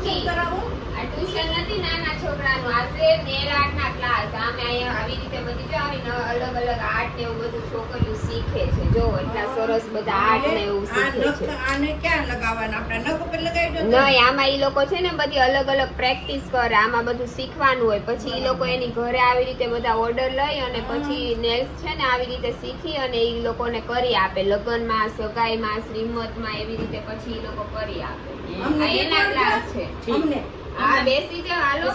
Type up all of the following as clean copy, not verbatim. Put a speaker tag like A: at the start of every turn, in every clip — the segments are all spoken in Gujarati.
A: આ ટ્યુશન નથી નાના છોકરાનું, આ છે નેલ આર્ટ ના ક્લાસ. આમે અહીંયા આવી રીતે બધી જો આવી અલગ અલગ આર્ટ ને એવું બધું છોકરીઓ શીખે છે. જો એટલા સરસ બધા આર્ટ ને એવું શીખે છે.
B: આને ક્યાં લગાવવાના? આપણે નખ ઉપર લગાવી દો.
A: નહીં, આમાં ઈ લોકો છે ને બધી અલગ અલગ પ્રેક્ટિસ કરે. આમાં બધું શીખવાનું હોય. પછી ઈ લોકો એની ઘરે આવી રીતે બધા ઓર્ડર લઈ અને પછી નેલ્સ છે ને આવી રીતે શીખી અને ઈ લોકોને કરી આપે. લગ્નમાં, સગાઈમાં, શ્રીમતમાં એવી રીતે પછી ઈ લોકો કરી આપે. આ એના ક્લાસ છે. આ બેસી જાવ, હાલો.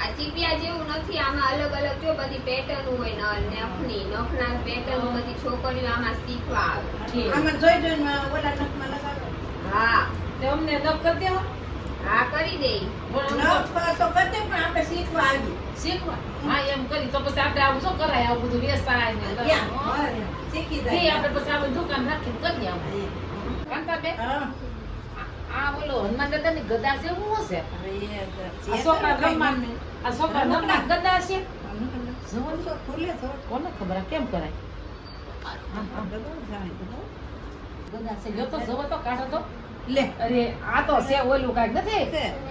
A: આ ચીપિયા જેવું નથી. આમાં અલગ અલગ જો બધી પેટર્ન હોય. નખના પેટર્ન બધી છોકરીઓ આમાં શીખવા આવે.
B: આમાં જોઈ જોઈને ઓલા નખમાં લગાવો.
A: હા,
C: તે અમને નખ કરી દેવા.
A: હા કરી દે.
B: નખ તો કરતે પણ આપણે શીખવા આવી.
C: શીખવા. હા એમ કરી તો પછી આપણે આવું શું કરાય? આવું બધું વેસાય ને
B: શીખી
C: આપણે
B: જાય.
C: પછી આપણે દુકાન રાખીને કરી આવું. કાંતાબેન, આ બોલો હનુમાન દાદા ની ગદા છે એવું હશે? આ છોકરા રમવાની, આ છોકરા રમવાના ગદા છે.
B: ખુલે તો
C: કોને ખબર આ કેમ કરાય? ગદા છે જો તો જવો તો કાઢો તો.
B: લે
C: અરે આ તો છે ઓલું કાંઈક નથી.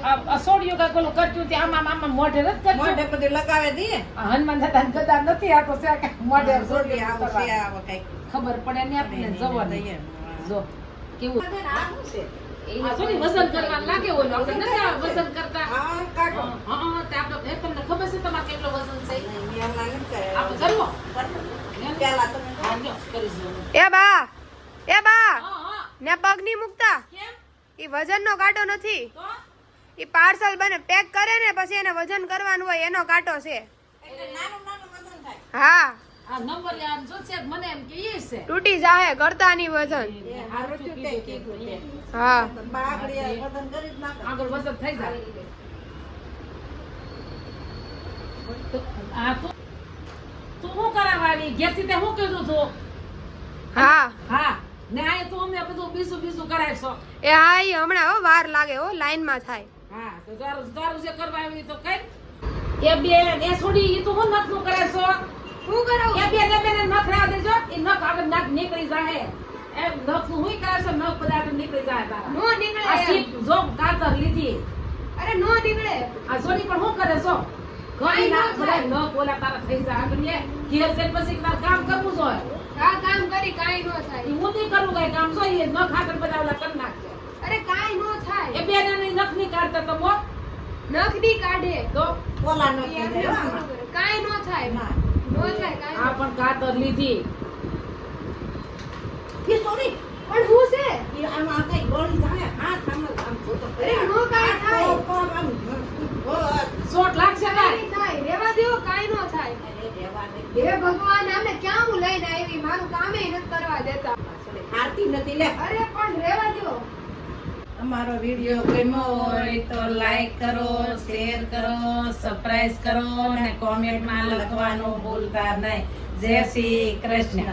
C: આ અસોડિયું કાંઈક ઓલું કરતું તે આમાં મોઢે નથી કરતું.
B: મોઢે બધું લગાવે દે.
C: આ હનુમાન દાદા ની ગદા નથી. આ તો છે કાંઈક મોઢે
B: જોડી
C: સોડિયું
B: આવું છે
C: કરવા.
B: આવો કઈક.
C: ખબર પડે ને આપણે જવાની. જો કેવું
B: આ શું છે?
C: આ થોડી વજન કરવા લાગે ઓલું. આપણે નથી આ વજન કરતા.
B: હા કાઢો.
C: હા તે આપણે તમને ખબર છે તમારે કેટલો વજન છે?
B: મેં હમણાં નથી કર્યા.
C: આપણે કરવો.
B: પેલા તમે
C: હા લ્યો કરી જોવું.
D: એ બા
C: હા
D: ને પગ ની મુકતા.
C: કેમ
D: ઈ વજન નો કાંટો નથી.
C: તો
D: ઈ પાર્સલ બને પેક કરે ને પછી એને વજન કરવાનું હોય એનો કાંટો છે.
B: એટલે નાનું નાનું વજન થાય.
D: હા,
C: આ નંબર લે આમ જો છે મને એમ કે ઈ છે.
D: તૂટી જાહે કરતા ની વજન.
B: એ હારું થયું તે કીધું તે.
D: હા,
B: બાગડી વજન કરી જ નાખે.
C: આગળ વજન થઈ જાય. આ તું શું કરાવવાની? ઘેરથી તે શું કીધું તું?
D: હા,
C: હા ને આ તું અમને બધું બીજું કરાવશો.
D: એ હા ઈ હમણાં હો વાર લાગે હો લાઈન માં થાય.
C: હા તો તારું જે કરવા આવી તો કઈ એ બે એ છોડી ઈ તો હું નખ નું કરાવશો.
D: શું કરાવું?
C: એ બે ને નખ રાવ દેજો. એ નખ આગળ નખ નીકળી જાય. એ નખ નું હું કરાવશો? નખ બધા આગળ નીકળી જાય તારા.
D: નો નીકળે.
C: આ સીપ જો કાતર લીધી.
D: અરે નો નીકળે.
C: આ છોડી પણ શું કરે છો? ઘણી ના બધા નખ ઓલા તારા થઈ જાય. આગળ ને ઘેર જઈને પછી તાર કામ કરવું જોઈએ.
D: આ કામ કરી કાઈ નો થાય.
C: ઈ હું નહીં કરું કઈ કામ જોઈએ. નખ આગળ બધા ઓલા કરી નાખશે.
D: અરે કાઈ નો થાય.
C: એ બે ને નખ નહીં કાઢતા તો મો
D: નખ ની કાઢે
C: તો
B: ઓલા નો
D: ઈ એમને
B: કીધું.
D: શરૂ કરે. કાઈ નો થાય.
B: ના.
D: નો થાય કાઈ.
C: આ પણ કાતર લીધી.
B: એ સોરી.
D: પણ હું છે?
B: એ આમાં કઈ ગોળી જાય. હાથ આમ જોતો
D: અરે નો કાઈ થાય.
C: ચોટ લાગશે કાંઈ?
D: કાઈ થાય. રેવા દ્યો કાઈ નો થાય. હે ભગવાન આને ક્યાં હું લઈને આવી? મારું કામે નથી કરવા દેતા.
B: આરતી નથી લે.
D: અરે પણ રેવા દ્યો.
C: અમારો વિડિયો ગમ્યો હોય તો લાઈક કરો, શેર કરો, સબસ્ક્રાઇબ કરો અને કોમેન્ટમાં લખવાનું ભૂલતા નહીં. જય શ્રી કૃષ્ણ.